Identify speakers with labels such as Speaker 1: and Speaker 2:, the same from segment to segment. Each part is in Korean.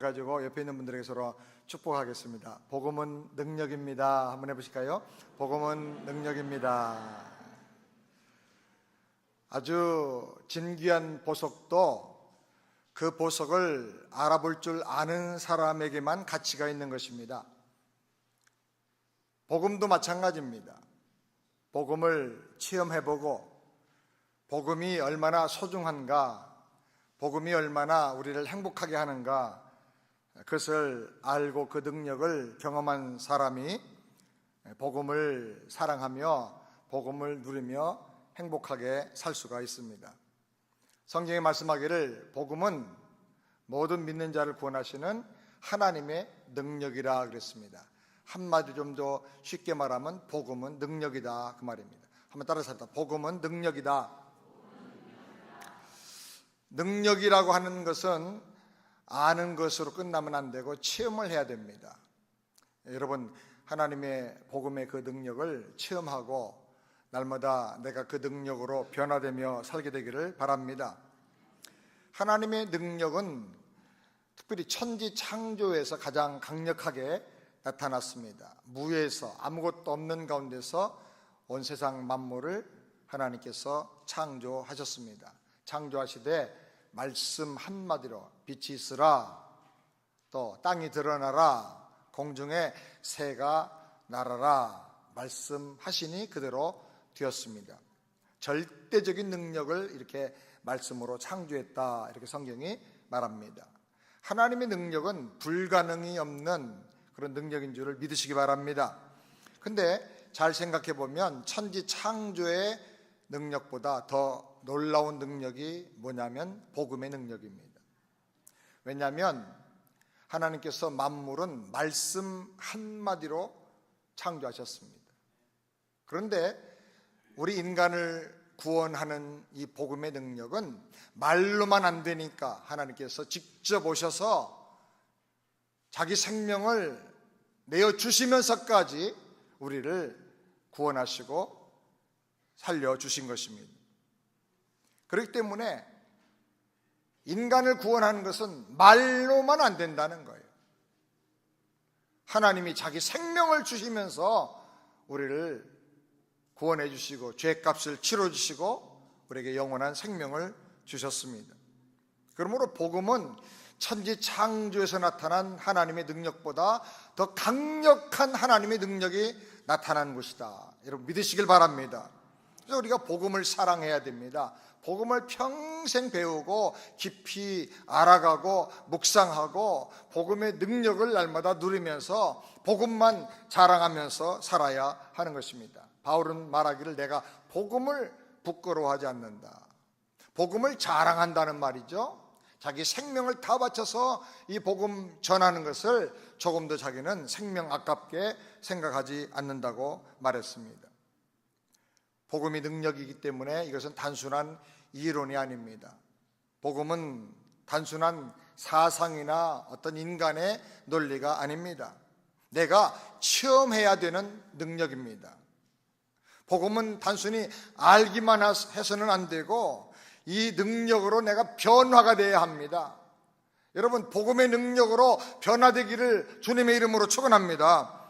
Speaker 1: 가지고 옆에 있는 분들에게 서로 축복하겠습니다. 복음은 능력입니다. 한번 해보실까요? 복음은 능력입니다. 아주 진귀한 보석도 그 보석을 알아볼 줄 아는 사람에게만 가치가 있는 것입니다. 복음도 마찬가지입니다. 복음을 체험해보고 복음이 얼마나 소중한가, 복음이 얼마나 우리를 행복하게 하는가, 그것을 알고 그 능력을 경험한 사람이 복음을 사랑하며 복음을 누리며 행복하게 살 수가 있습니다. 성경에 말씀하기를 복음은 모든 믿는 자를 구원하시는 하나님의 능력이라 그랬습니다. 한마디 좀 더 쉽게 말하면 복음은 능력이다, 그 말입니다. 한번 따라서 합니다. 복음은 능력이다. 능력이라고 하는 것은 아는 것으로 끝나면 안 되고 체험을 해야 됩니다. 여러분, 하나님의 복음의 그 능력을 체험하고 날마다 내가 그 능력으로 변화되며 살게 되기를 바랍니다. 하나님의 능력은 특별히 천지 창조에서 가장 강력하게 나타났습니다. 무에서 아무것도 없는 가운데서 온 세상 만물을 하나님께서 창조하셨습니다. 창조하시되 말씀 한마디로 빛이 있으라, 또 땅이 드러나라, 공중에 새가 날아라 말씀하시니 그대로 되었습니다. 절대적인 능력을 이렇게 말씀으로 창조했다, 이렇게 성경이 말합니다. 하나님의 능력은 불가능이 없는 그런 능력인 줄을 믿으시기 바랍니다. 근데 잘 생각해 보면 천지 창조의 능력보다 더 놀라운 능력이 뭐냐면 복음의 능력입니다. 왜냐하면 하나님께서 만물은 말씀 한마디로 창조하셨습니다. 그런데 우리 인간을 구원하는 이 복음의 능력은 말로만 안 되니까 하나님께서 직접 오셔서 자기 생명을 내어주시면서까지 우리를 구원하시고 살려주신 것입니다. 그렇기 때문에 인간을 구원하는 것은 말로만 안 된다는 거예요. 하나님이 자기 생명을 주시면서 우리를 구원해 주시고 죄값을 치러 주시고 우리에게 영원한 생명을 주셨습니다. 그러므로 복음은 천지 창조에서 나타난 하나님의 능력보다 더 강력한 하나님의 능력이 나타난 것이다. 여러분 믿으시길 바랍니다. 그래서 우리가 복음을 사랑해야 됩니다. 복음을 평생 배우고 깊이 알아가고 묵상하고 복음의 능력을 날마다 누리면서 복음만 자랑하면서 살아야 하는 것입니다. 바울은 말하기를 내가 복음을 부끄러워하지 않는다. 복음을 자랑한다는 말이죠. 자기 생명을 다 바쳐서 이 복음 전하는 것을 조금도 자기는 생명 아깝게 생각하지 않는다고 말했습니다. 복음이 능력이기 때문에 이것은 단순한 이론이 아닙니다. 복음은 단순한 사상이나 어떤 인간의 논리가 아닙니다. 내가 체험해야 되는 능력입니다. 복음은 단순히 알기만 해서는 안 되고 이 능력으로 내가 변화가 되어야 합니다. 여러분, 복음의 능력으로 변화되기를 주님의 이름으로 축원합니다.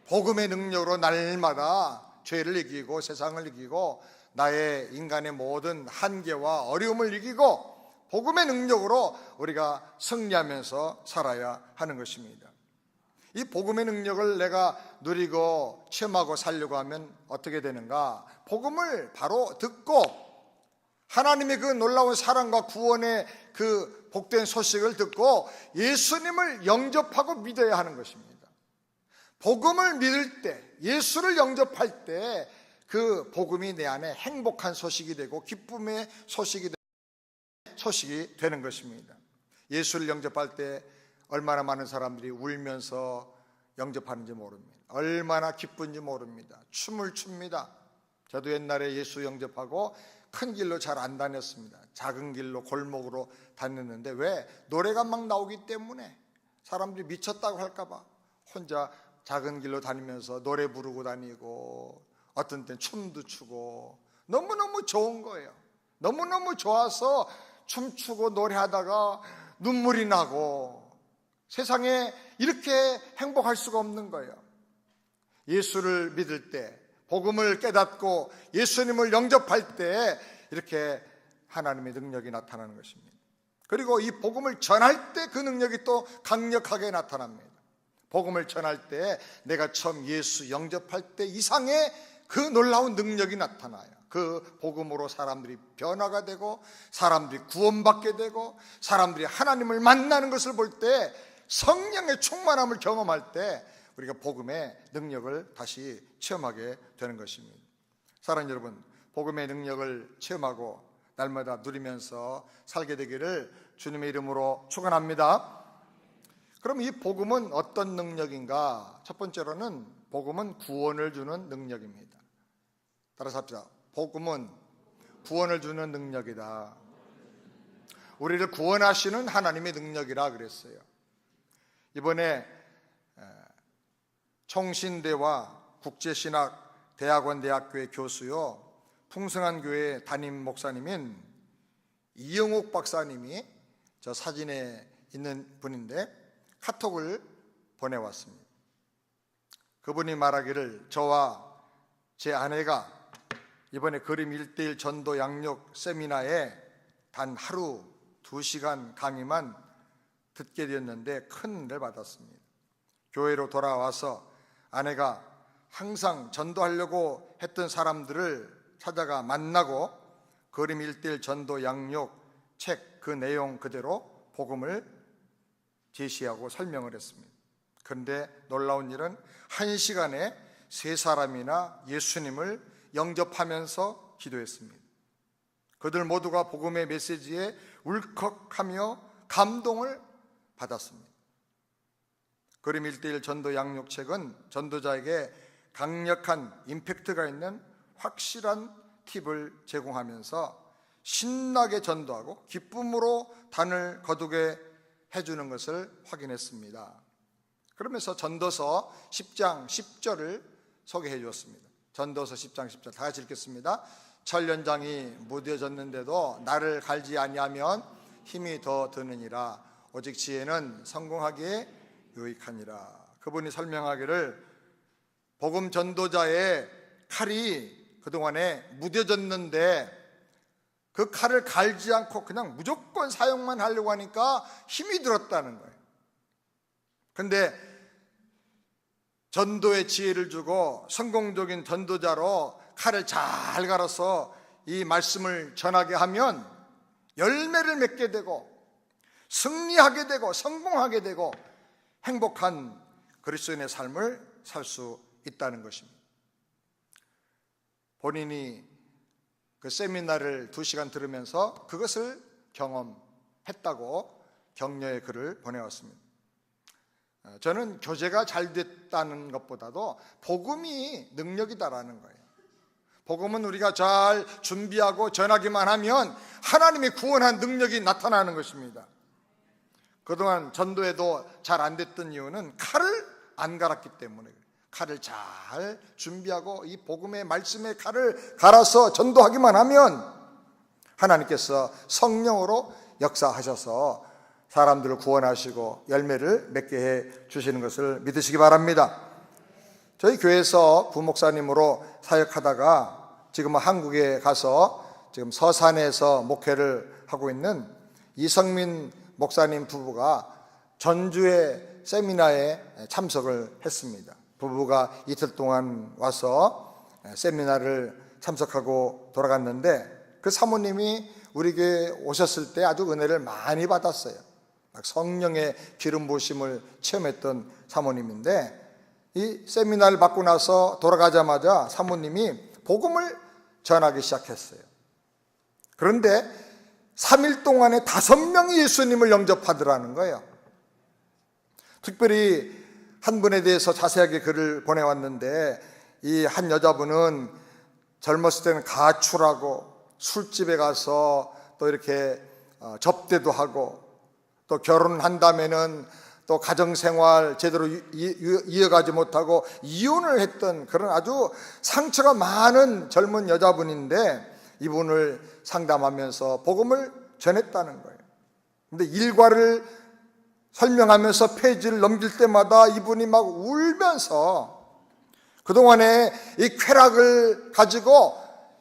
Speaker 1: 복음의 능력으로 날마다 죄를 이기고 세상을 이기고 나의 인간의 모든 한계와 어려움을 이기고 복음의 능력으로 우리가 승리하면서 살아야 하는 것입니다. 이 복음의 능력을 내가 누리고 체험하고 살려고 하면 어떻게 되는가? 복음을 바로 듣고 하나님의 그 놀라운 사랑과 구원의 그 복된 소식을 듣고 예수님을 영접하고 믿어야 하는 것입니다. 복음을 믿을 때, 예수를 영접할 때 그 복음이 내 안에 행복한 소식이 되고 기쁨의 소식이 되는 것입니다. 예수를 영접할 때 얼마나 많은 사람들이 울면서 영접하는지 모릅니다. 얼마나 기쁜지 모릅니다. 춤을 춥니다. 저도 옛날에 예수 영접하고 큰 길로 잘 안 다녔습니다. 작은 길로 골목으로 다녔는데 왜? 노래가 막 나오기 때문에 사람들이 미쳤다고 할까봐 혼자 작은 길로 다니면서 노래 부르고 다니고 어떤 때는 춤도 추고 너무너무 좋은 거예요. 너무너무 좋아서 춤추고 노래하다가 눈물이 나고 세상에 이렇게 행복할 수가 없는 거예요. 예수를 믿을 때, 복음을 깨닫고 예수님을 영접할 때 이렇게 하나님의 능력이 나타나는 것입니다. 그리고 이 복음을 전할 때 그 능력이 또 강력하게 나타납니다. 복음을 전할 때 내가 처음 예수 영접할 때 이상의 그 놀라운 능력이 나타나요. 그 복음으로 사람들이 변화가 되고 사람들이 구원받게 되고 사람들이 하나님을 만나는 것을 볼 때, 성령의 충만함을 경험할 때 우리가 복음의 능력을 다시 체험하게 되는 것입니다. 사랑하는 여러분, 복음의 능력을 체험하고 날마다 누리면서 살게 되기를 주님의 이름으로 축원합니다. 그럼 이 복음은 어떤 능력인가? 첫 번째로는 복음은 구원을 주는 능력입니다. 따라서 합시다. 복음은 구원을 주는 능력이다. 우리를 구원하시는 하나님의 능력이라 그랬어요. 이번에 총신대와 국제신학대학원 대학교의 교수요, 풍성한 교회 담임 목사님인 이영옥 박사님이 저 사진에 있는 분인데 카톡을 보내왔습니다. 그분이 말하기를, 저와 제 아내가 이번에 그림 1:1 전도 양육 세미나에 단 하루 2시간 강의만 듣게 되었는데 큰 은혜를 받았습니다. 교회로 돌아와서 아내가 항상 전도하려고 했던 사람들을 찾아가 만나고 그림 1:1 전도 양육 책 그 내용 그대로 복음을 제시하고 설명을 했습니다. 그런데 놀라운 일은 1시간에 3사람이나 예수님을 영접하면서 기도했습니다. 그들 모두가 복음의 메시지에 울컥하며 감동을 받았습니다. 그림 1:1 전도 양육 책은 전도자에게 강력한 임팩트가 있는 확실한 팁을 제공하면서 신나게 전도하고 기쁨으로 단을 거두게 해주는 것을 확인했습니다. 그러면서 전도서 10장 10절을 소개해 주었습니다. 전도서 10장 10절 다 같이 읽겠습니다. 천련장이 무뎌졌는데도 나를 갈지 아니하면 힘이 더 드느니라. 오직 지혜는 성공하기에 유익하니라. 그분이 설명하기를, 복음 전도자의 칼이 그동안에 무뎌졌는데 그 칼을 갈지 않고 그냥 무조건 사용만 하려고 하니까 힘이 들었다는 거예요. 그런데 전도의 지혜를 주고 성공적인 전도자로 칼을 잘 갈아서 이 말씀을 전하게 하면 열매를 맺게 되고 승리하게 되고 성공하게 되고 행복한 그리스도인의 삶을 살 수 있다는 것입니다. 본인이 그 세미나를 2시간 들으면서 그것을 경험했다고 격려의 글을 보내왔습니다. 저는 교제가 잘 됐다는 것보다도 복음이 능력이다라는 거예요. 복음은 우리가 잘 준비하고 전하기만 하면 하나님의 구원한 능력이 나타나는 것입니다. 그동안 전도에도 잘 안 됐던 이유는 칼을 안 갈았기 때문에 그래요. 칼을 잘 준비하고 이 복음의 말씀의 칼을 갈아서 전도하기만 하면 하나님께서 성령으로 역사하셔서 사람들을 구원하시고 열매를 맺게 해 주시는 것을 믿으시기 바랍니다. 저희 교회에서 부목사님으로 사역하다가 지금은 한국에 가서 지금 서산에서 목회를 하고 있는 이성민 목사님 부부가 전주의 세미나에 참석을 했습니다. 부부가 이틀 동안 와서 세미나를 참석하고 돌아갔는데 그 사모님이 우리 교회에 오셨을 때 아주 은혜를 많이 받았어요. 성령의 기름 부으심을 체험했던 사모님인데 이 세미나를 받고 나서 돌아가자마자 사모님이 복음을 전하기 시작했어요. 그런데 3일 동안에 5명이 예수님을 영접하더라는 거예요. 특별히 한 분에 대해서 자세하게 글을 보내왔는데, 이 한 여자분은 젊었을 때는 가출하고 술집에 가서 또 이렇게 접대도 하고 또 결혼한다면은 또 가정생활 제대로 이어가지 못하고 이혼을 했던 그런 아주 상처가 많은 젊은 여자분인데 이분을 상담하면서 복음을 전했다는 거예요. 근데 일과를 설명하면서 페이지를 넘길 때마다 이분이 막 울면서 그동안에 이 쾌락을 가지고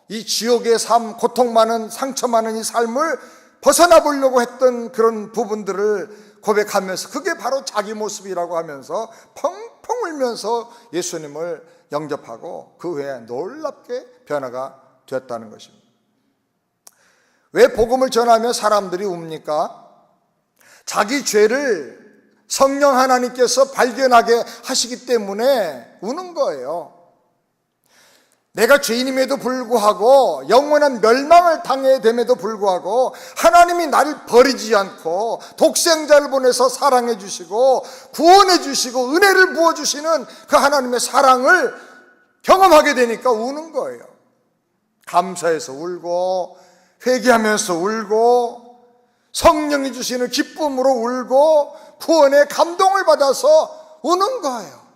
Speaker 1: 이 지옥의 삶, 고통 많은, 상처 많은 이 삶을 벗어나 보려고 했던 그런 부분들을 고백하면서 그게 바로 자기 모습이라고 하면서 펑펑 울면서 예수님을 영접하고 그 후에 놀랍게 변화가 되었다는 것입니다. 왜 복음을 전하며 사람들이 웁니까? 자기 죄를 성령 하나님께서 발견하게 하시기 때문에 우는 거예요. 내가 죄인임에도 불구하고 영원한 멸망을 당해야 됨에도 불구하고 하나님이 나를 버리지 않고 독생자를 보내서 사랑해 주시고 구원해 주시고 은혜를 부어 주시는 그 하나님의 사랑을 경험하게 되니까 우는 거예요. 감사해서 울고 회개하면서 울고 성령이 주시는 기쁨으로 울고 구원의 감동을 받아서 우는 거예요.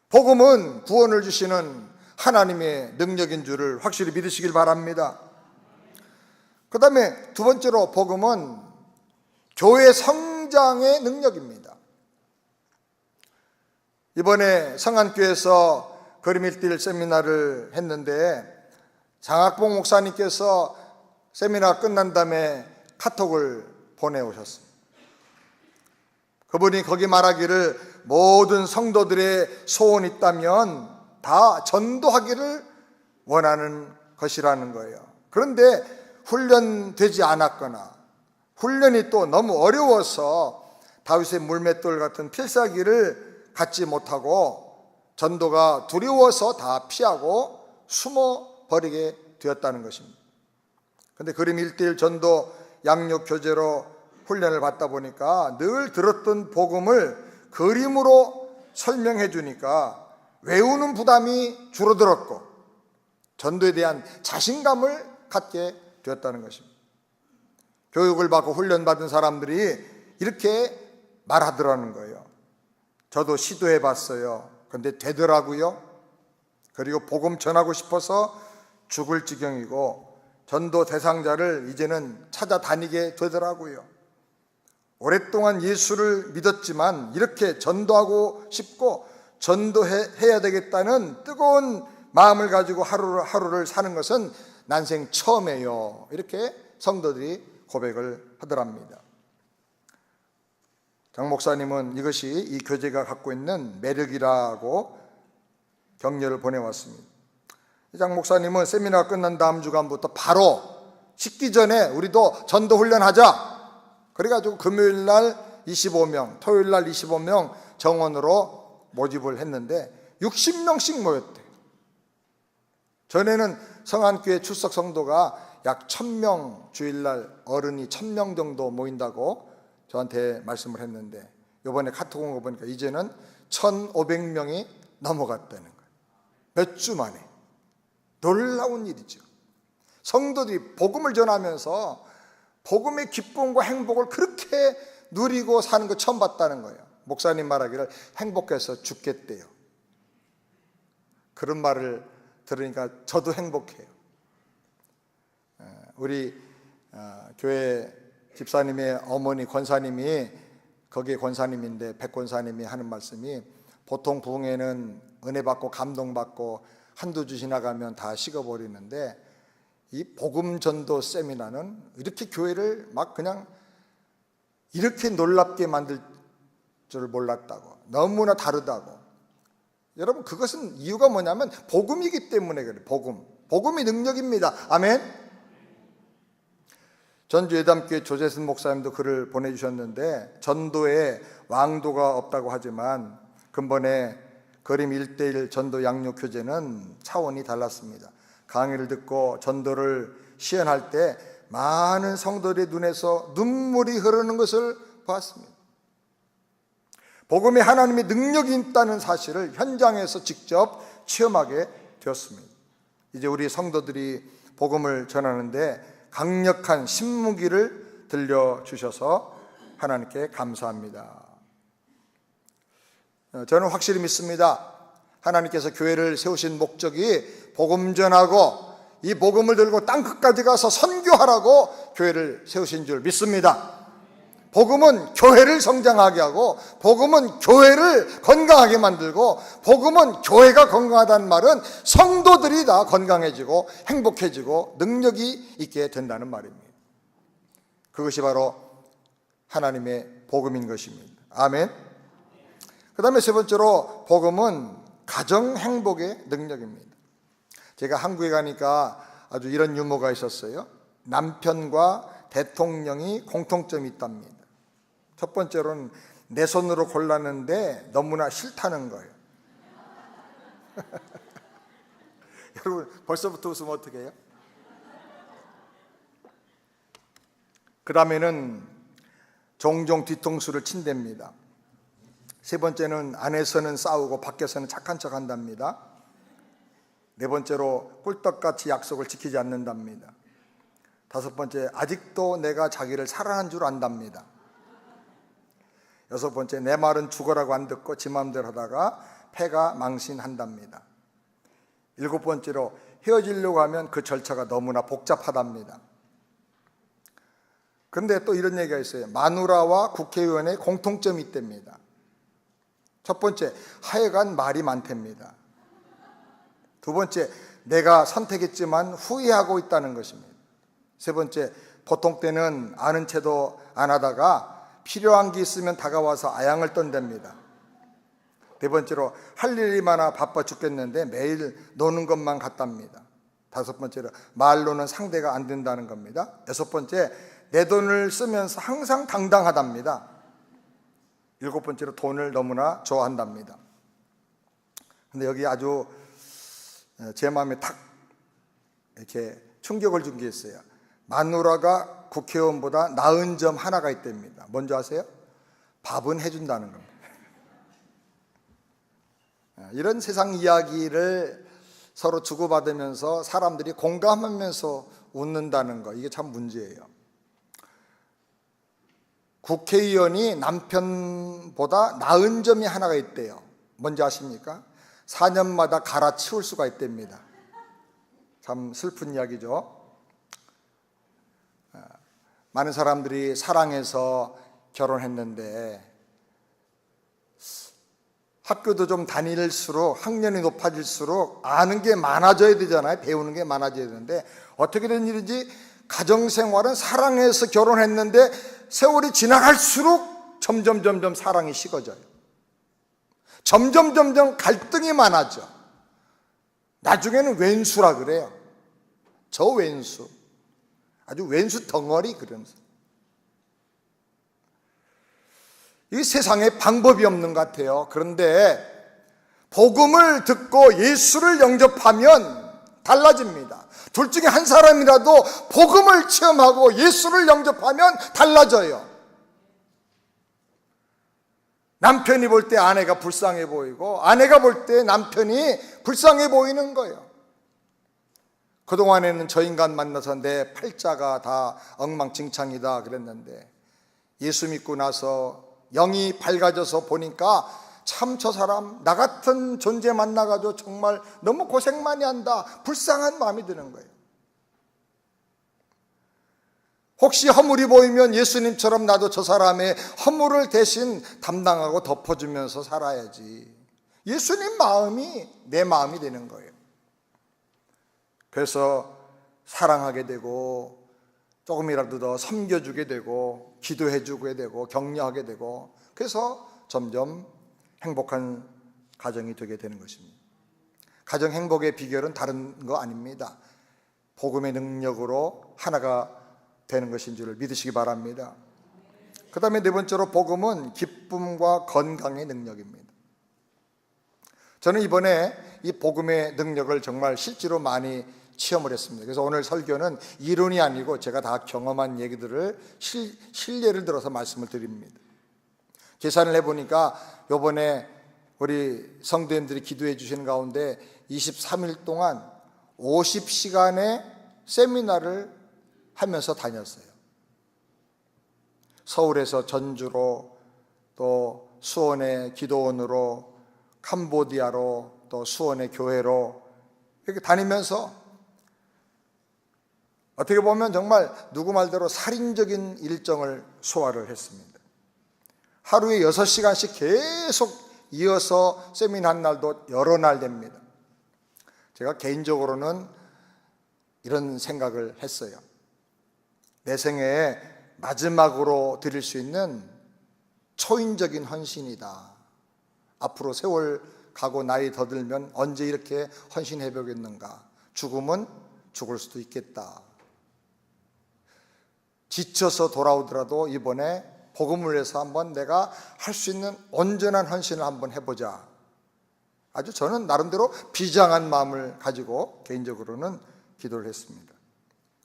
Speaker 1: 복음은 구원을 주시는 하나님의 능력인 줄을 확실히 믿으시길 바랍니다. 그 다음에 두 번째로 복음은 교회 성장의 능력입니다. 이번에 성안교회에서 그림 일대일 세미나를 했는데 장학봉 목사님께서 세미나 끝난 다음에 카톡을 보내오셨습니다. 그분이 거기 말하기를 모든 성도들의 소원이 있다면 다 전도하기를 원하는 것이라는 거예요. 그런데 훈련되지 않았거나 훈련이 또 너무 어려워서 다윗의 물맷돌 같은 필살기를 갖지 못하고 전도가 두려워서 다 피하고 숨어버리게 되었다는 것입니다. 그런데 그림 1:1 전도 양육 교재로 훈련을 받다 보니까 늘 들었던 복음을 그림으로 설명해 주니까 외우는 부담이 줄어들었고 전도에 대한 자신감을 갖게 되었다는 것입니다. 교육을 받고 훈련받은 사람들이 이렇게 말하더라는 거예요. 저도 시도해 봤어요. 그런데 되더라고요. 그리고 복음 전하고 싶어서 죽을 지경이고 전도 대상자를 이제는 찾아다니게 되더라고요. 오랫동안 예수를 믿었지만 이렇게 전도하고 싶고 전도해야 되겠다는 뜨거운 마음을 가지고 하루를 사는 것은 난생 처음이에요. 이렇게 성도들이 고백을 하더랍니다. 장 목사님은 이것이 이 교재가 갖고 있는 매력이라고 격려를 보내왔습니다. 장 목사님은 세미나가 끝난 다음 주간부터 바로 식기 전에 우리도 전도 훈련하자. 그래가지고 금요일 날 25명, 토요일 날 25명 정원으로 모집을 했는데 60명씩 모였대요. 전에는 성안교회 출석 성도가 약 1000명, 주일날 어른이 1000명 정도 모인다고 저한테 말씀을 했는데 이번에 카톡 온 거 보니까 이제는 1500명이 넘어갔다는 거예요. 몇 주 만에. 놀라운 일이죠. 성도들이 복음을 전하면서 복음의 기쁨과 행복을 그렇게 누리고 사는 거 처음 봤다는 거예요. 목사님 말하기를 행복해서 죽겠대요. 그런 말을 들으니까 저도 행복해요. 우리 교회 집사님의 어머니 권사님이 거기에 권사님인데 백 권사님이 하는 말씀이 보통 부흥회는 은혜 받고 감동 받고 한두 주 지나가면 다 식어버리는데 이 복음 전도 세미나는 이렇게 교회를 막 그냥 이렇게 놀랍게 만들 줄 몰랐다고, 너무나 다르다고. 여러분 그것은 이유가 뭐냐면 복음이기 때문에 그래요. 복음이 능력입니다. 아멘. 전주예담교회 조재순 목사님도 글을 보내주셨는데 전도에 왕도가 없다고 하지만 근본에 그림 1:1 전도 양육 교재는 차원이 달랐습니다. 강의를 듣고 전도를 시연할 때 많은 성도들의 눈에서 눈물이 흐르는 것을 보았습니다. 복음에 하나님의 능력이 있다는 사실을 현장에서 직접 체험하게 되었습니다. 이제 우리 성도들이 복음을 전하는데 강력한 신무기를 들려주셔서 하나님께 감사합니다. 저는 확실히 믿습니다. 하나님께서 교회를 세우신 목적이 복음 전하고 이 복음을 들고 땅끝까지 가서 선교하라고 교회를 세우신 줄 믿습니다. 복음은 교회를 성장하게 하고, 복음은 교회를 건강하게 만들고, 복음은 교회가 건강하다는 말은 성도들이 다 건강해지고 행복해지고 능력이 있게 된다는 말입니다. 그것이 바로 하나님의 복음인 것입니다. 아멘. 그 다음에 세 번째로 복음은 가정 행복의 능력입니다. 제가 한국에 가니까 아주 이런 유머가 있었어요. 남편과 대통령이 공통점이 있답니다. 첫 번째로는 내 손으로 골랐는데 너무나 싫다는 거예요. 여러분 벌써부터 웃으면 어떻게 해요? 그 다음에는 종종 뒤통수를 친답니다. 세 번째는 안에서는 싸우고 밖에서는 착한 척 한답니다. 네 번째로 꿀떡같이 약속을 지키지 않는답니다. 다섯 번째, 아직도 내가 자기를 사랑한 줄 안답니다. 여섯 번째, 내 말은 죽어라고 안 듣고 지 마음대로 하다가 패가 망신한답니다. 일곱 번째로, 헤어지려고 하면 그 절차가 너무나 복잡하답니다. 그런데 또 이런 얘기가 있어요. 마누라와 국회의원의 공통점이 있답니다. 첫 번째, 하여간 말이 많답니다. 두 번째, 내가 선택했지만 후회하고 있다는 것입니다. 세 번째, 보통 때는 아는 채도 안 하다가 필요한 게 있으면 다가와서 아양을 떤답니다. 네 번째로, 할 일이 많아 바빠 죽겠는데 매일 노는 것만 같답니다. 다섯 번째로, 말로는 상대가 안 된다는 겁니다. 여섯 번째, 내 돈을 쓰면서 항상 당당하답니다. 일곱 번째로, 돈을 너무나 좋아한답니다. 근데 여기 아주 제 마음에 탁 이렇게 충격을 준 게 있어요. 마누라가 국회의원보다 나은 점 하나가 있답니다. 뭔지 아세요? 밥은 해준다는 겁니다. 이런 세상 이야기를 서로 주고받으면서 사람들이 공감하면서 웃는다는 거, 이게 참 문제예요. 국회의원이 남편보다 나은 점이 하나가 있대요. 뭔지 아십니까? 4년마다 갈아치울 수가 있답니다. 참 슬픈 이야기죠. 많은 사람들이 사랑해서 결혼했는데 학교도 좀 다닐수록, 학년이 높아질수록 아는 게 많아져야 되잖아요. 배우는 게 많아져야 되는데 어떻게 된 일인지 가정생활은 사랑해서 결혼했는데 세월이 지나갈수록 점점 사랑이 식어져요. 점점 갈등이 많아져. 나중에는 왼수라 그래요. 저 왼수, 아주 왼수 덩어리, 그러면서. 이 세상에 방법이 없는 것 같아요. 그런데 복음을 듣고 예수를 영접하면 달라집니다. 둘 중에 한 사람이라도 복음을 체험하고 예수를 영접하면 달라져요. 남편이 볼 때 아내가 불쌍해 보이고 아내가 볼 때 남편이 불쌍해 보이는 거예요. 그동안에는 저 인간 만나서 내 팔자가 다 엉망진창이다 그랬는데 예수 믿고 나서 영이 밝아져서 보니까 참 저 사람 나 같은 존재 만나가지고 정말 너무 고생 많이 한다, 불쌍한 마음이 드는 거예요. 혹시 허물이 보이면 예수님처럼 나도 저 사람의 허물을 대신 담당하고 덮어주면서 살아야지. 예수님 마음이 내 마음이 되는 거예요. 그래서 사랑하게 되고 조금이라도 더 섬겨주게 되고 기도해주게 되고 격려하게 되고, 그래서 점점 행복한 가정이 되게 되는 것입니다. 가정 행복의 비결은 다른 거 아닙니다. 복음의 능력으로 하나가 되는 것인 줄을 믿으시기 바랍니다. 그 다음에 네 번째로, 복음은 기쁨과 건강의 능력입니다. 저는 이번에 이 복음의 능력을 정말 실제로 많이 체험을 했습니다. 그래서 오늘 설교는 이론이 아니고 제가 다 경험한 얘기들을 실례를 들어서 말씀을 드립니다. 계산을 해보니까 이번에 우리 성도님들이 기도해 주시는 가운데 23일 동안 50시간의 세미나를 하면서 다녔어요. 서울에서 전주로, 또 수원의 기도원으로, 캄보디아로, 또 수원의 교회로 이렇게 다니면서 어떻게 보면 정말 누구 말대로 살인적인 일정을 소화를 했습니다. 하루에 6시간씩 계속 이어서 세미나 한 날도 여러 날 됩니다. 제가 개인적으로는 이런 생각을 했어요. 내 생애에 마지막으로 드릴 수 있는 초인적인 헌신이다. 앞으로 세월 가고 나이 더 들면 언제 이렇게 헌신해 보겠는가. 죽음은 죽을 수도 있겠다. 지쳐서 돌아오더라도 이번에 복음을 위해서 한번 내가 할 수 있는 온전한 헌신을 한번 해보자. 아주 저는 나름대로 비장한 마음을 가지고 개인적으로는 기도를 했습니다.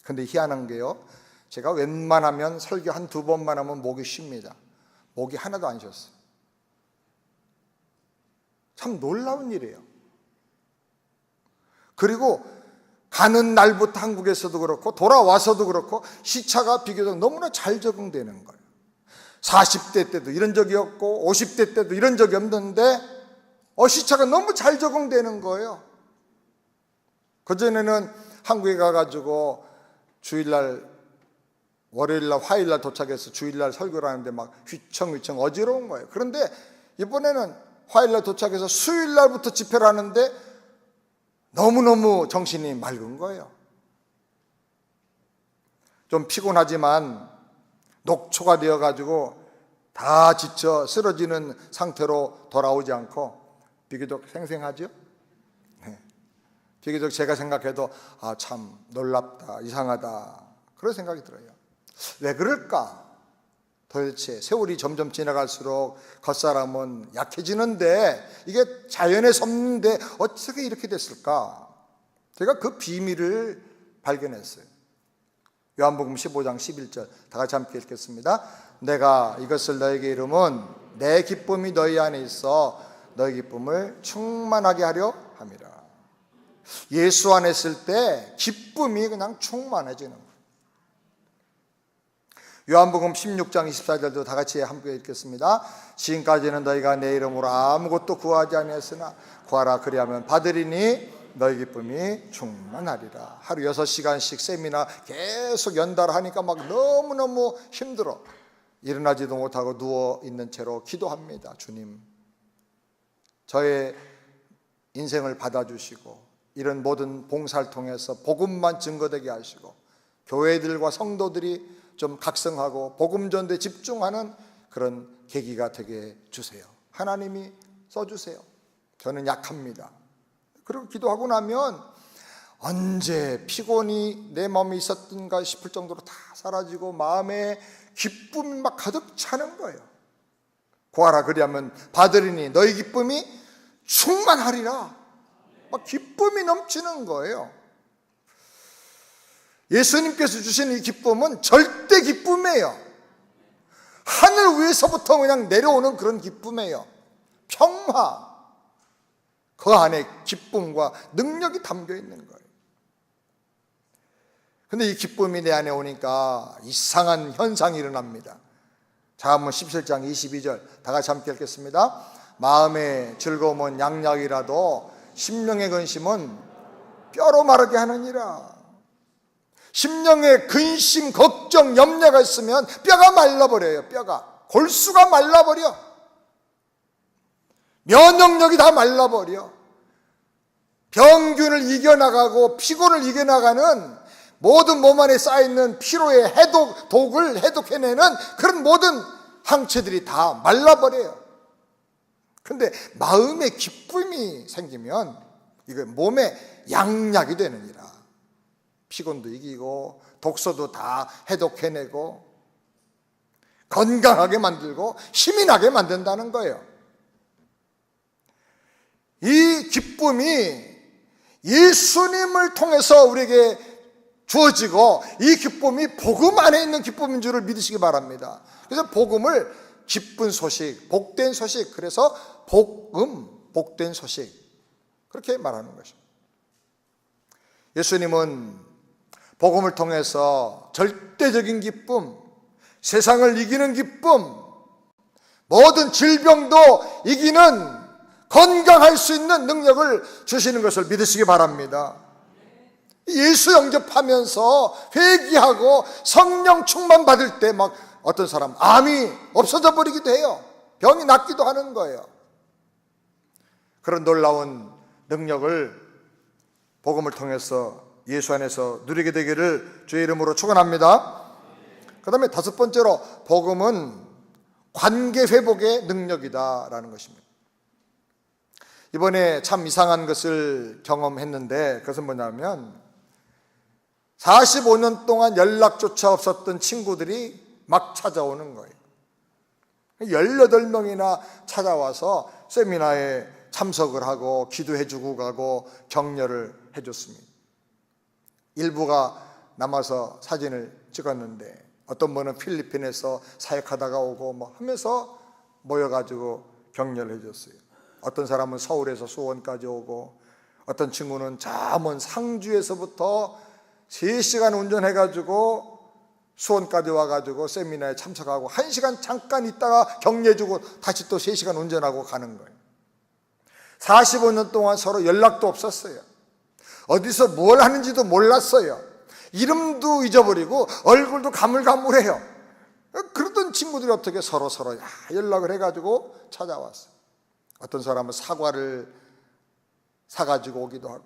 Speaker 1: 그런데 희한한 게요, 제가 웬만하면 설교 한두 번만 하면 목이 쉽니다. 목이 하나도 안 쉬었어요. 참 놀라운 일이에요. 그리고 가는 날부터 한국에서도 그렇고 돌아와서도 그렇고 시차가 비교적 너무나 잘 적응되는 거예요. 40대 때도 이런 적이 없고 50대 때도 이런 적이 없는데 시차가 너무 잘 적응되는 거예요. 그전에는 한국에 가가지고 주일날, 월요일날, 화요일날 도착해서 주일날 설교를 하는데 막 휘청휘청 어지러운 거예요. 그런데 이번에는 화요일날 도착해서 수요일날부터 집회를 하는데 너무너무 정신이 맑은 거예요. 좀 피곤하지만 녹초가 되어가지고 다 지쳐 쓰러지는 상태로 돌아오지 않고 비교적 생생하죠? 네. 비교적 제가 생각해도 참 놀랍다, 이상하다 그런 생각이 들어요. 왜 그럴까? 도대체 세월이 점점 지나갈수록 겉사람은 약해지는데 이게 자연의 섭리인데 어떻게 이렇게 됐을까? 제가 그 비밀을 발견했어요. 요한복음 15장 11절 다 같이 함께 읽겠습니다. 내가 이것을 너에게 이름은 내 기쁨이 너희 안에 있어 너희 기쁨을 충만하게 하려 함이라. 예수 안에 있을 때 기쁨이 그냥 충만해지는 거예요. 요한복음 16장 24절도 다 같이 함께 읽겠습니다. 지금까지는 너희가 내 이름으로 아무것도 구하지 아니했으나 구하라 그리하면 받으리니 너희 기쁨이 충만하리라. 하루 6시간씩 세미나 계속 연달아 하니까 막 너무너무 힘들어. 일어나지도 못하고 누워있는 채로 기도합니다. 주님, 저의 인생을 받아주시고 이런 모든 봉사를 통해서 복음만 증거되게 하시고 교회들과 성도들이 좀 각성하고 복음 전도에 집중하는 그런 계기가 되게 주세요. 하나님이 써주세요. 저는 약합니다. 그리고 기도하고 나면 언제 피곤이 내 마음에 있었던가 싶을 정도로 다 사라지고 마음에 기쁨이 막 가득 차는 거예요. 구하라 그리하면 받으리니 너희 기쁨이 충만하리라. 막 기쁨이 넘치는 거예요. 예수님께서 주신 이 기쁨은 절대 기쁨이에요. 하늘 위에서부터 그냥 내려오는 그런 기쁨이에요. 평화, 그 안에 기쁨과 능력이 담겨 있는 거예요. 근데 이 기쁨이 내 안에 오니까 이상한 현상이 일어납니다. 자, 한번 17장 22절 다 같이 함께 읽겠습니다. 마음의 즐거움은 양약이라도 심령의 근심은 뼈로 마르게 하느니라. 심령에 근심, 걱정, 염려가 있으면 뼈가 말라버려요. 뼈가, 골수가 말라버려. 면역력이 다 말라버려. 병균을 이겨나가고 피곤을 이겨나가는 모든 몸 안에 쌓여있는 피로의 독을 해독해내는 그런 모든 항체들이 다 말라버려요. 그런데 마음에 기쁨이 생기면 이거 몸에 양약이 되느니라. 피곤도 이기고 독소도 다 해독해내고 건강하게 만들고 힘이 나게 만든다는 거예요. 이 기쁨이 예수님을 통해서 우리에게 주어지고 이 기쁨이 복음 안에 있는 기쁨인 줄을 믿으시기 바랍니다. 그래서 복음을 기쁜 소식, 복된 소식, 그래서 복음, 복된 소식 그렇게 말하는 것입니다. 예수님은 복음을 통해서 절대적인 기쁨, 세상을 이기는 기쁨, 모든 질병도 이기는 건강할 수 있는 능력을 주시는 것을 믿으시기 바랍니다. 예수 영접하면서 회개하고 성령 충만 받을 때 막 어떤 사람 암이 없어져 버리기도 해요. 병이 낫기도 하는 거예요. 그런 놀라운 능력을 복음을 통해서 예수 안에서 누리게 되기를 주의 이름으로 축원합니다. 그 다음에 다섯 번째로 복음은 관계 회복의 능력이다라는 것입니다. 이번에 참 이상한 것을 경험했는데 그것은 뭐냐면 45년 동안 연락조차 없었던 친구들이 막 찾아오는 거예요. 18명이나 찾아와서 세미나에 참석을 하고 기도해 주고 가고 격려를 해 줬습니다. 일부가 남아서 사진을 찍었는데 어떤 분은 필리핀에서 사역하다가 오고 뭐 하면서 모여가지고 격려를 해 줬어요. 어떤 사람은 서울에서 수원까지 오고 어떤 친구는 저 먼 상주에서부터 3시간 운전해가지고 수원까지 와가지고 세미나에 참석하고 1시간 잠깐 있다가 격려해주고 다시 또 3시간 운전하고 가는 거예요. 45년 동안 서로 연락도 없었어요. 어디서 뭘 하는지도 몰랐어요. 이름도 잊어버리고 얼굴도 가물가물해요. 그러던 친구들이 어떻게 서로 연락을 해가지고 찾아왔어요. 어떤 사람은 사과를 사가지고 오기도 하고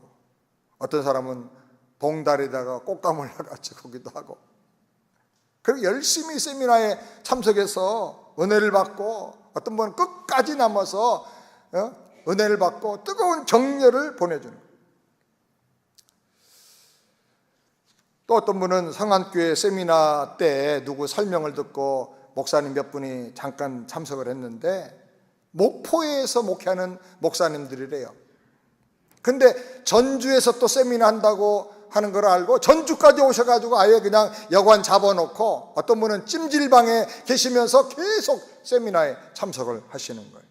Speaker 1: 어떤 사람은 봉다리에다가 꽃가물 가지고 오기도 하고 그리고 열심히 세미나에 참석해서 은혜를 받고 어떤 분은 끝까지 남아서 은혜를 받고 뜨거운 격려를 보내주는 거예요. 또 어떤 분은 성안교회 세미나 때 누구 설명을 듣고 목사님 몇 분이 잠깐 참석을 했는데 목포에서 목회하는 목사님들이래요. 근데 전주에서 또 세미나 한다고 하는 걸 알고 전주까지 오셔가지고 아예 그냥 여관 잡아놓고 어떤 분은 찜질방에 계시면서 계속 세미나에 참석을 하시는 거예요.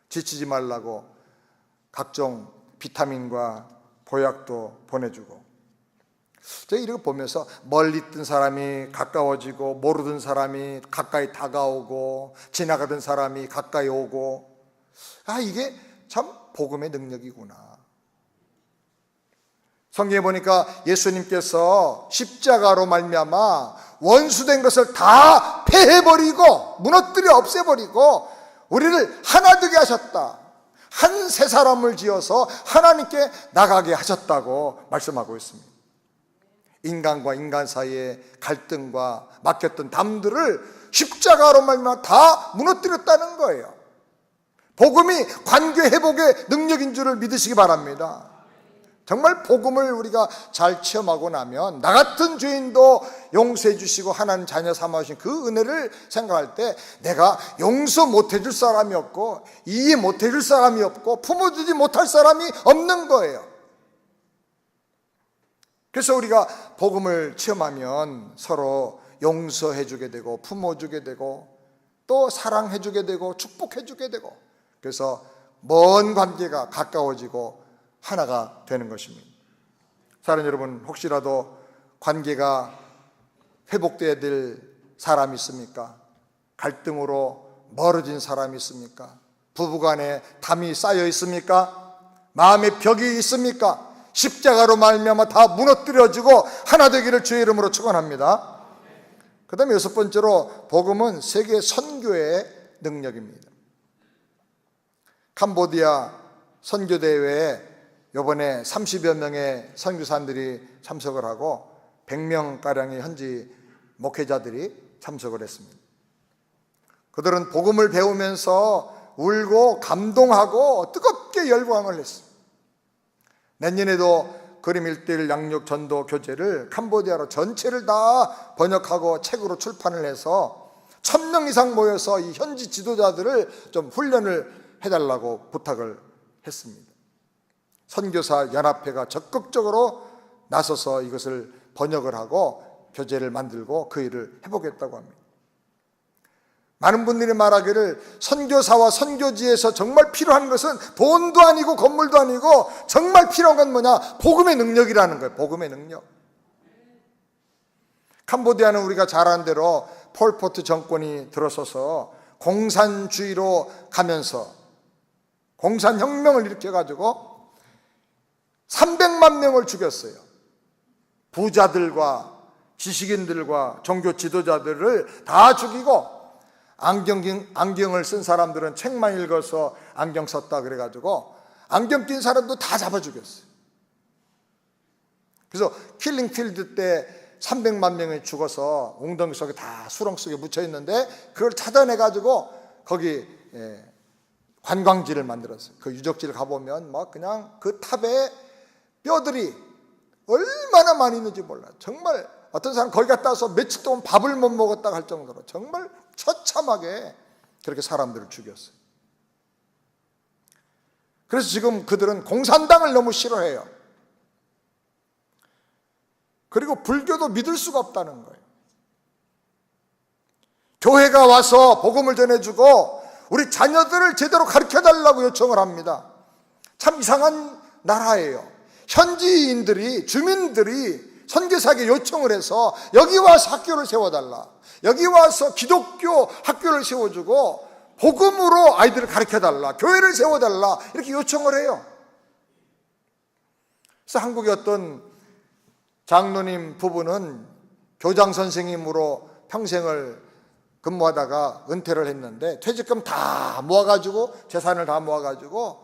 Speaker 1: 지치지 말라고 각종 비타민과 보약도 보내주고 제가 이렇게 보면서 멀리 있던 사람이 가까워지고 모르던 사람이 가까이 다가오고 지나가던 사람이 가까이 오고 이게 참 복음의 능력이구나. 성경에 보니까 예수님께서 십자가로 말미암아 원수된 것을 다 패해버리고 무너뜨려 없애버리고 우리를 하나 되게 하셨다. 한 세 사람을 지어서 하나님께 나가게 하셨다고 말씀하고 있습니다. 인간과 인간 사이의 갈등과 막혔던 담들을 십자가로 말미암아 다 무너뜨렸다는 거예요. 복음이 관계 회복의 능력인 줄을 믿으시기 바랍니다. 정말 복음을 우리가 잘 체험하고 나면 나 같은 죄인도 용서해 주시고 하나님 자녀 삼아주신 그 은혜를 생각할 때 내가 용서 못해 줄 사람이 없고 이해 못해 줄 사람이 없고 품어주지 못할 사람이 없는 거예요. 그래서 우리가 복음을 체험하면 서로 용서해 주게 되고 품어주게 되고 또 사랑해 주게 되고 축복해 주게 되고 그래서 먼 관계가 가까워지고 하나가 되는 것입니다. 사랑하는 여러분, 혹시라도 관계가 회복돼야 될 사람이 있습니까? 갈등으로 멀어진 사람이 있습니까? 부부간에 담이 쌓여 있습니까? 마음의 벽이 있습니까? 십자가로 말미암아 다 무너뜨려지고 하나 되기를 주의 이름으로 축원합니다. 그 다음에 여섯 번째로 복음은 세계 선교의 능력입니다. 캄보디아 선교대회에 이번에 30여 명의 선교사님들이 참석을 하고 100명가량의 현지 목회자들이 참석을 했습니다. 그들은 복음을 배우면서 울고 감동하고 뜨겁게 열광을 했습니다. 내년에도 그림 1:1 양육 전도 교재를 캄보디아로 전체를 다 번역하고 책으로 출판을 해서 1000명 이상 모여서 이 현지 지도자들을 좀 훈련을 해달라고 부탁을 했습니다. 선교사 연합회가 적극적으로 나서서 이것을 번역을 하고 교재를 만들고 그 일을 해보겠다고 합니다. 많은 분들이 말하기를 선교사와 선교지에서 정말 필요한 것은 돈도 아니고 건물도 아니고 정말 필요한 건 뭐냐? 복음의 능력이라는 거예요. 복음의 능력. 캄보디아는 우리가 잘 아는 대로 폴포트 정권이 들어서서 공산주의로 가면서 공산혁명을 일으켜가지고 300만 명을 죽였어요. 부자들과 지식인들과 종교 지도자들을 다 죽이고, 안경을 쓴 사람들은 책만 읽어서 안경 썼다 그래가지고 안경 낀 사람도 다 잡아 죽였어요. 그래서 킬링필드 때 300만 명이 죽어서 웅덩이 속에 다 수렁 속에 묻혀 있는데, 그걸 찾아내가지고 거기 관광지를 만들었어요. 그 유적지를 가보면 막 그냥 그 탑에 뼈들이 얼마나 많이 있는지 몰라요. 정말 어떤 사람 거기 갔다 와서 며칠 동안 밥을 못 먹었다고 할 정도로 정말 처참하게 그렇게 사람들을 죽였어요. 그래서 지금 그들은 공산당을 너무 싫어해요. 그리고 불교도 믿을 수가 없다는 거예요. 교회가 와서 복음을 전해주고 우리 자녀들을 제대로 가르쳐달라고 요청을 합니다. 참 이상한 나라예요. 현지인들이, 주민들이 선교사에게 요청을 해서 여기 와서 학교를 세워달라, 여기 와서 기독교 학교를 세워주고 복음으로 아이들을 가르쳐달라, 교회를 세워달라, 이렇게 요청을 해요. 그래서 한국의 어떤 장로님 부부는 교장 선생님으로 평생을 근무하다가 은퇴를 했는데 퇴직금 다 모아가지고, 재산을 다 모아가지고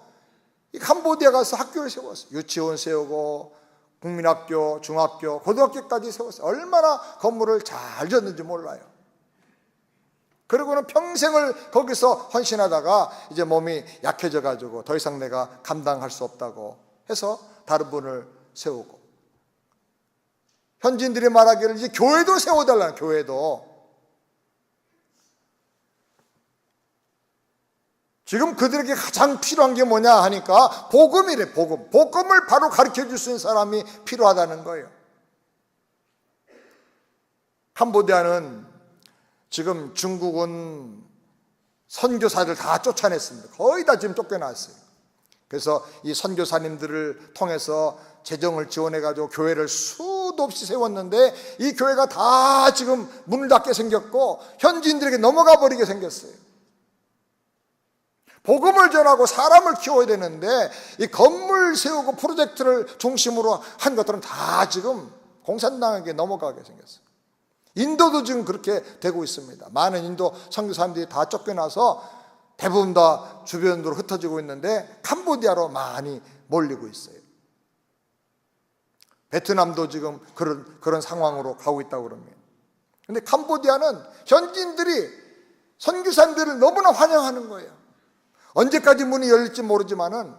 Speaker 1: 이 캄보디아 가서 학교를 세웠어요. 유치원 세우고 국민학교, 중학교, 고등학교까지 세웠어요. 얼마나 건물을 잘 지었는지 몰라요. 그리고는 평생을 거기서 헌신하다가 이제 몸이 약해져 가지고 더 이상 내가 감당할 수 없다고 해서 다른 분을 세우고, 현지인들이 말하기를 이제 교회도 세워달라는, 교회도. 지금 그들에게 가장 필요한 게 뭐냐 하니까 복음이래, 복음. 복음을 바로 가르쳐 줄 수 있는 사람이 필요하다는 거예요. 캄보디아는 지금 중국은 선교사들 다 쫓아냈습니다. 거의 다 지금 쫓겨났어요. 그래서 이 선교사님들을 통해서 재정을 지원해가지고 교회를 수도 없이 세웠는데 이 교회가 다 지금 문을 닫게 생겼고 현지인들에게 넘어가 버리게 생겼어요. 복음을 전하고 사람을 키워야 되는데 이 건물 세우고 프로젝트를 중심으로 한 것들은 다 지금 공산당에게 넘어가게 생겼어요. 인도도 지금 그렇게 되고 있습니다. 많은 인도 선교사님들이 다 쫓겨나서 대부분 다 주변으로 흩어지고 있는데 캄보디아로 많이 몰리고 있어요. 베트남도 지금 그런 상황으로 가고 있다고 그럽니다. 그런데 캄보디아는 현지인들이 선교사님들을 너무나 환영하는 거예요. 언제까지 문이 열릴지 모르지만은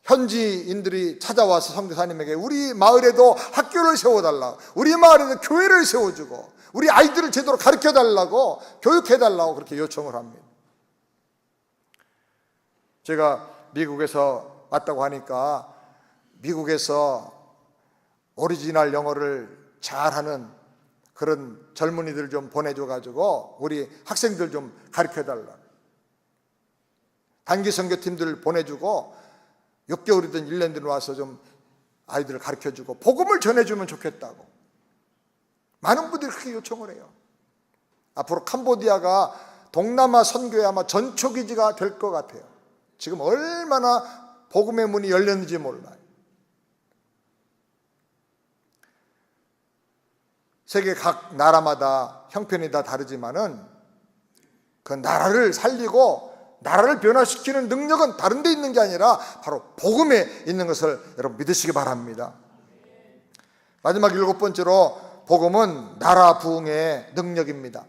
Speaker 1: 현지인들이 찾아와서 선교사님에게 우리 마을에도 학교를 세워달라, 우리 마을에도 교회를 세워주고 우리 아이들을 제대로 가르쳐달라고, 교육해달라고 그렇게 요청을 합니다. 제가 미국에서 왔다고 하니까 미국에서 오리지널 영어를 잘하는 그런 젊은이들 좀 보내줘가지고 우리 학생들 좀 가르쳐달라, 단기 선교팀들 보내주고 6개월이든 1년이든 와서 좀 아이들을 가르쳐주고 복음을 전해주면 좋겠다고 많은 분들이 그렇게 요청을 해요. 앞으로 캄보디아가 동남아 선교의 아마 전초기지가 될 것 같아요. 지금 얼마나 복음의 문이 열렸는지 몰라요. 세계 각 나라마다 형편이 다 다르지만은 그 나라를 살리고 나라를 변화시키는 능력은 다른 데 있는 게 아니라 바로 복음에 있는 것을 여러분 믿으시기 바랍니다. 마지막 7번째로 복음은 나라 부흥의 능력입니다.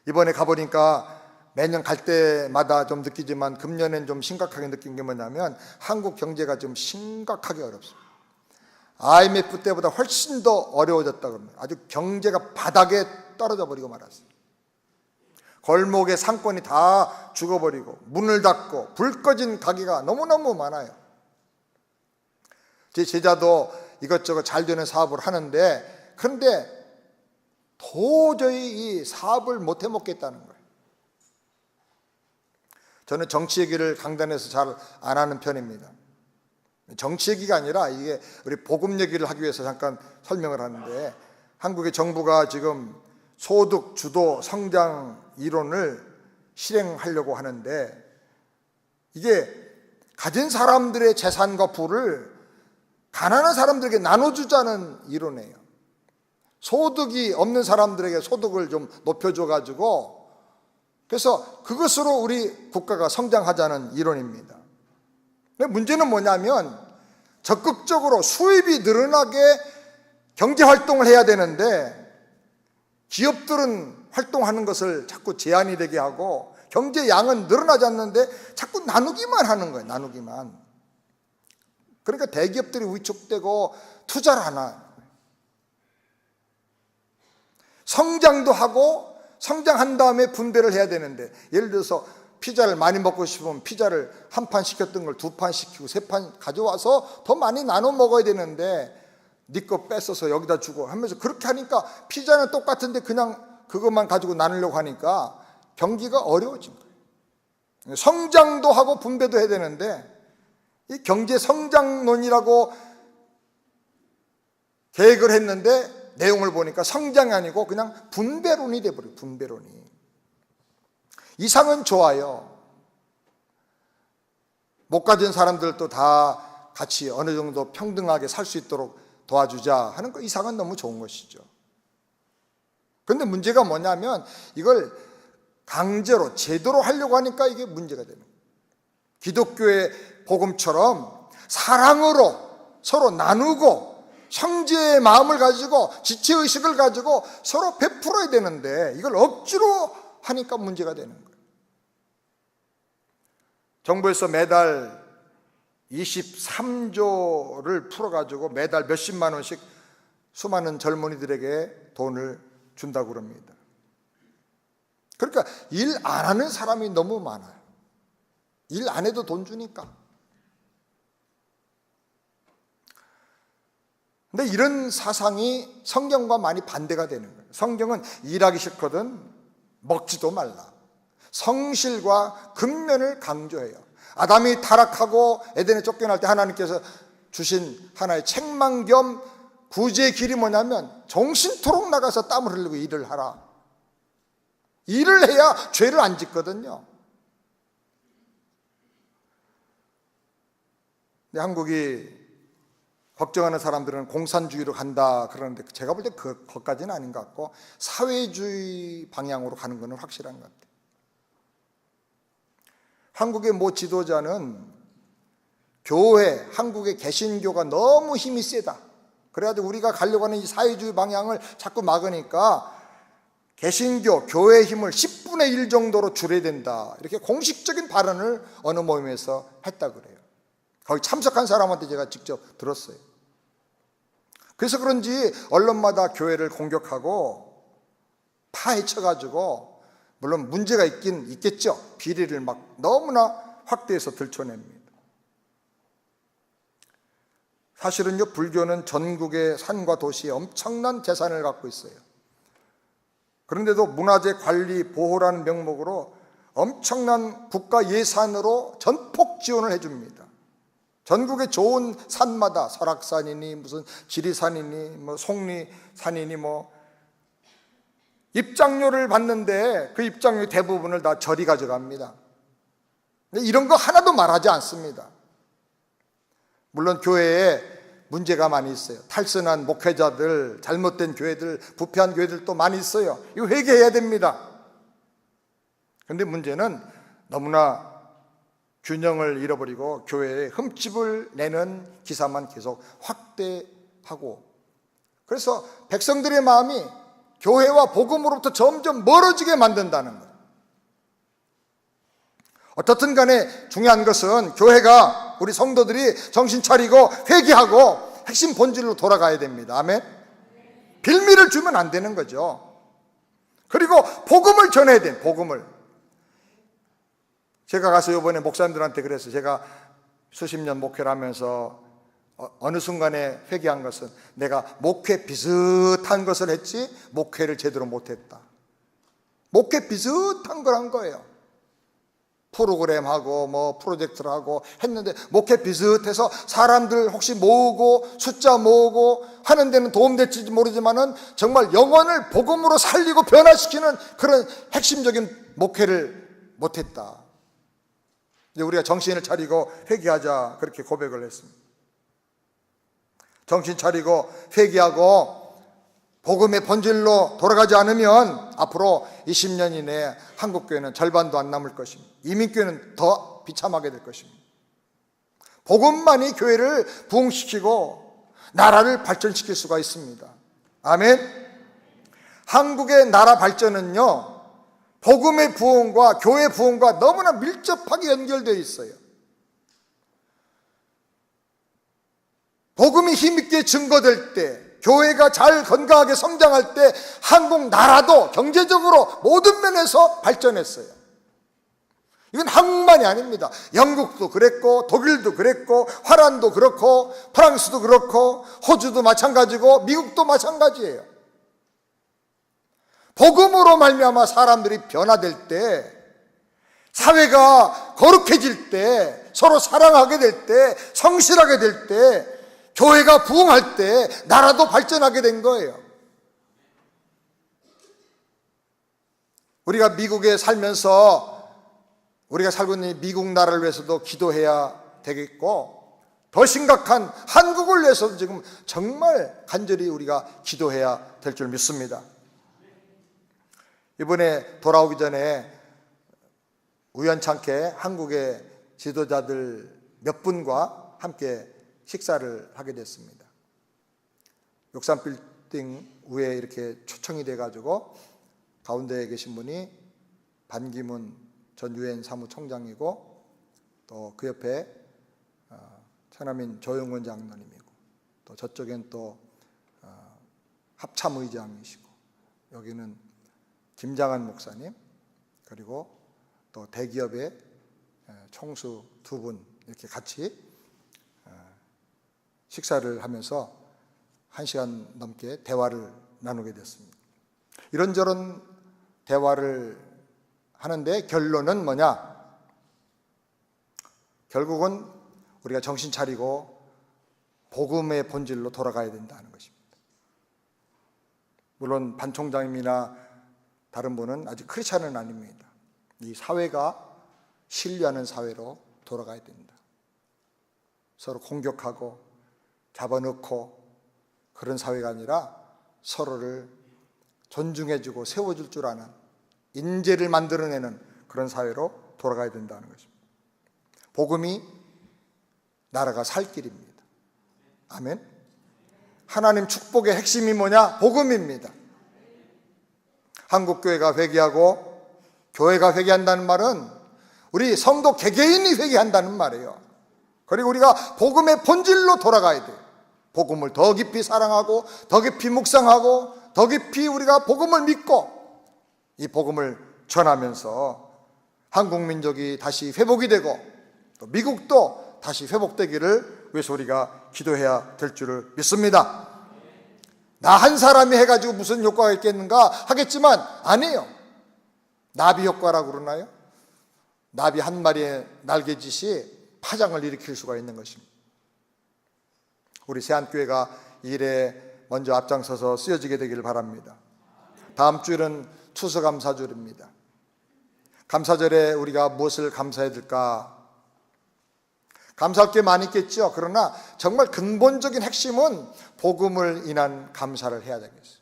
Speaker 1: 이번에 가보니까 매년 갈 때마다 좀 느끼지만 금년엔 좀 심각하게 느낀 게 뭐냐면 한국 경제가 좀 심각하게 어렵습니다. IMF 때보다 훨씬 더 어려워졌다고 합니다. 아주 경제가 바닥에 떨어져 버리고 말았어요. 골목의 상권이 다 죽어버리고 문을 닫고 불 꺼진 가게가 너무너무 많아요. 제 제자도 이것저것 잘 되는 사업을 하는데, 그런데 도저히 이 사업을 못 해먹겠다는 거예요. 저는 정치 얘기를 강단에서 잘 안 하는 편입니다. 정치 얘기가 아니라 이게 우리 복음 얘기를 하기 위해서 잠깐 설명을 하는데, 한국의 정부가 지금 소득 주도 성장 이론을 실행하려고 하는데, 이게 가진 사람들의 재산과 부를 가난한 사람들에게 나눠주자는 이론이에요. 소득이 없는 사람들에게 소득을 좀 높여줘가지고, 그래서 그것으로 우리 국가가 성장하자는 이론입니다. 근데 문제는 뭐냐면 적극적으로 수입이 늘어나게 경제활동을 해야 되는데 기업들은 활동하는 것을 자꾸 제한이 되게 하고 경제 양은 늘어나지 않는데 자꾸 나누기만 하는 거예요. 나누기만. 그러니까 대기업들이 위축되고 투자를 안 하는 거예요. 성장도 하고 성장한 다음에 분배를 해야 되는데, 예를 들어서 피자를 많이 먹고 싶으면 피자를 한 판 시켰던 걸 두 판 시키고 세 판 가져와서 더 많이 나눠 먹어야 되는데 네 거 뺏어서 여기다 주고 하면서 그렇게 하니까 피자는 똑같은데 그냥 그것만 가지고 나누려고 하니까 경기가 어려워진 거예요. 성장도 하고 분배도 해야 되는데 이 경제 성장론이라고 계획을 했는데 내용을 보니까 성장이 아니고 그냥 분배론이 돼버려요. 분배론이. 이상은 좋아요. 못 가진 사람들도 다 같이 어느 정도 평등하게 살 수 있도록 도와주자 하는 거, 이상은 너무 좋은 것이죠. 그런데 문제가 뭐냐면 이걸 강제로 제도로 하려고 하니까 이게 문제가 되는 거예요. 기독교의 복음처럼 사랑으로 서로 나누고 형제의 마음을 가지고 지체의식을 가지고 서로 베풀어야 되는데 이걸 억지로 하니까 문제가 되는 거예요. 정부에서 매달 23조를 풀어가지고 매달 몇십만 원씩 수많은 젊은이들에게 돈을 준다고 그럽니다. 그러니까 일 안 하는 사람이 너무 많아요. 일 안 해도 돈 주니까. 근데 이런 사상이 성경과 많이 반대가 되는 거예요. 성경은 일하기 싫거든 먹지도 말라. 성실과 근면을 강조해요. 아담이 타락하고 에덴에 쫓겨날 때 하나님께서 주신 하나의 책망 겸 구제의 길이 뭐냐면 정신토록 나가서 땀을 흘리고 일을 하라. 일을 해야 죄를 안 짓거든요. 근데 한국이 걱정하는 사람들은 공산주의로 간다 그러는데 제가 볼 때 그것까지는 아닌 것 같고 사회주의 방향으로 가는 것은 확실한 것 같아요. 한국의 모 지도자는 교회, 한국의 개신교가 너무 힘이 세다. 그래가지고 우리가 가려고 하는 이 사회주의 방향을 자꾸 막으니까 개신교, 교회의 힘을 10분의 1 정도로 줄여야 된다. 이렇게 공식적인 발언을 어느 모임에서 했다 그래요. 거기 참석한 사람한테 제가 직접 들었어요. 그래서 그런지 언론마다 교회를 공격하고 파헤쳐가지고 물론 문제가 있긴 있겠죠. 비리를 막 너무나 확대해서 들춰냅니다. 사실은요, 불교는 전국의 산과 도시에 엄청난 재산을 갖고 있어요. 그런데도 문화재 관리 보호라는 명목으로 엄청난 국가 예산으로 전폭 지원을 해줍니다. 전국의 좋은 산마다 설악산이니 무슨 지리산이니 뭐 속리산이니 뭐 입장료를 받는데 그 입장료 대부분을 다 절이 가져갑니다. 근데 이런 거 하나도 말하지 않습니다. 물론 교회에 문제가 많이 있어요. 탈선한 목회자들, 잘못된 교회들, 부패한 교회들도 많이 있어요. 이거 회개해야 됩니다. 그런데 문제는 너무나 균형을 잃어버리고 교회에 흠집을 내는 기사만 계속 확대하고, 그래서 백성들의 마음이 교회와 복음으로부터 점점 멀어지게 만든다는 거예요. 어떻든 간에 중요한 것은 교회가, 우리 성도들이 정신 차리고 회개하고 핵심 본질로 돌아가야 됩니다. 아멘. 빌미를 주면 안 되는 거죠. 그리고 복음을 전해야 돼. 복음을. 제가 가서 이번에 목사님들한테 그랬어요. 제가 수십 년 목회를 하면서 어느 순간에 회개한 것은 내가 목회 비슷한 것을 했지 목회를 제대로 못했다. 목회 비슷한 걸 한 거예요. 프로그램하고 뭐 프로젝트를 하고 했는데 목회 비슷해서 사람들 혹시 모으고 숫자 모으고 하는 데는 도움될지 모르지만은 정말 영혼을 복음으로 살리고 변화시키는 그런 핵심적인 목회를 못했다. 이제 우리가 정신을 차리고 회개하자, 그렇게 고백을 했습니다. 정신 차리고 회개하고 복음의 본질로 돌아가지 않으면 앞으로 20년 이내에 한국교회는 절반도 안 남을 것입니다. 이민교회는 더 비참하게 될 것입니다. 복음만이 교회를 부흥시키고 나라를 발전시킬 수가 있습니다. 아멘. 한국의 나라 발전은요, 복음의 부흥과 교회 부흥과 너무나 밀접하게 연결되어 있어요. 복음이 힘있게 증거될 때, 교회가 잘 건강하게 성장할 때 한국 나라도 경제적으로 모든 면에서 발전했어요. 이건 한국만이 아닙니다. 영국도 그랬고, 독일도 그랬고, 화란도 그렇고, 프랑스도 그렇고, 호주도 마찬가지고, 미국도 마찬가지예요. 복음으로 말미암아 사람들이 변화될 때, 사회가 거룩해질 때, 서로 사랑하게 될 때, 성실하게 될 때, 교회가 부흥할 때 나라도 발전하게 된 거예요. 우리가 미국에 살면서 우리가 살고 있는 미국 나라를 위해서도 기도해야 되겠고, 더 심각한 한국을 위해서도 지금 정말 간절히 우리가 기도해야 될 줄 믿습니다. 이번에 돌아오기 전에 우연찮게 한국의 지도자들 몇 분과 함께 식사를 하게 됐습니다. 63빌딩 위에 이렇게 초청이 돼가지고 가운데에 계신 분이 반기문 전 유엔 사무총장이고, 또 그 옆에 천하민 조영원 장로님이고, 또 저쪽엔 또 합참의장이시고, 여기는 김장한 목사님, 그리고 또 대기업의 총수 두 분 이렇게 같이 식사를 하면서 1시간 넘게 대화를 나누게 됐습니다. 이런저런 대화를 하는데 결론은 뭐냐? 결국은 우리가 정신 차리고 복음의 본질로 돌아가야 된다는 것입니다. 물론 반 총장님이나 다른 분은 아직 크리스찬은 아닙니다. 이 사회가 신뢰하는 사회로 돌아가야 된다. 서로 공격하고 잡아넣고 그런 사회가 아니라 서로를 존중해주고 세워줄 줄 아는 인재를 만들어내는 그런 사회로 돌아가야 된다는 것입니다. 복음이 나라가 살 길입니다. 아멘. 하나님 축복의 핵심이 뭐냐? 복음입니다. 한국교회가 회개하고 교회가 회개한다는 말은 우리 성도 개개인이 회개한다는 말이에요. 그리고 우리가 복음의 본질로 돌아가야 돼요. 복음을 더 깊이 사랑하고 더 깊이 묵상하고 더 깊이 우리가 복음을 믿고 이 복음을 전하면서 한국 민족이 다시 회복이 되고 또 미국도 다시 회복되기를 위해서 우리가 기도해야 될 줄을 믿습니다. 나 한 사람이 해가지고 무슨 효과가 있겠는가 하겠지만 아니에요. 나비 효과라고 그러나요? 나비 한 마리의 날개짓이 파장을 일으킬 수가 있는 것입니다. 우리 세안교회가 이 일에 먼저 앞장서서 쓰여지게 되기를 바랍니다. 다음 주일은 추수감사절입니다. 감사절에 우리가 무엇을 감사해야 될까? 감사할 게 많이 있겠죠. 그러나 정말 근본적인 핵심은 복음을 인한 감사를 해야 되겠어요.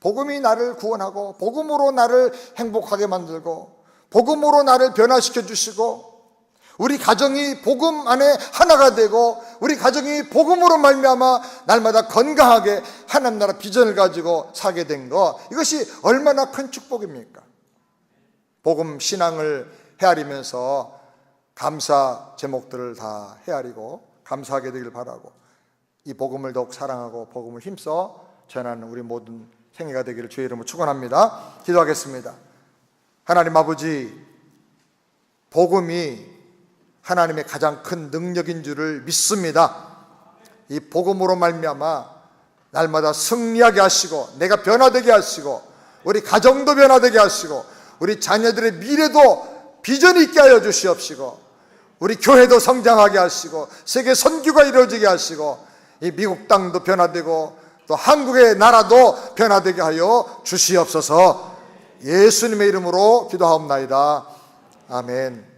Speaker 1: 복음이 나를 구원하고 복음으로 나를 행복하게 만들고 복음으로 나를 변화시켜 주시고 우리 가정이 복음 안에 하나가 되고 우리 가정이 복음으로 말미암아 날마다 건강하게 하나님 나라 비전을 가지고 살게 된 거, 이것이 얼마나 큰 축복입니까? 복음 신앙을 헤아리면서 감사 제목들을 다 헤아리고 감사하게 되길 바라고, 이 복음을 더욱 사랑하고 복음을 힘써 전하는 우리 모든 생애가 되기를 주의 이름으로 축원합니다. 기도하겠습니다. 하나님 아버지, 복음이 하나님의 가장 큰 능력인 줄을 믿습니다. 이 복음으로 말미암아 날마다 승리하게 하시고 내가 변화되게 하시고 우리 가정도 변화되게 하시고 우리 자녀들의 미래도 비전이 있게 하여 주시옵시고 우리 교회도 성장하게 하시고 세계 선교가 이루어지게 하시고 이 미국 땅도 변화되고 또 한국의 나라도 변화되게 하여 주시옵소서. 예수님의 이름으로 기도하옵나이다. 아멘.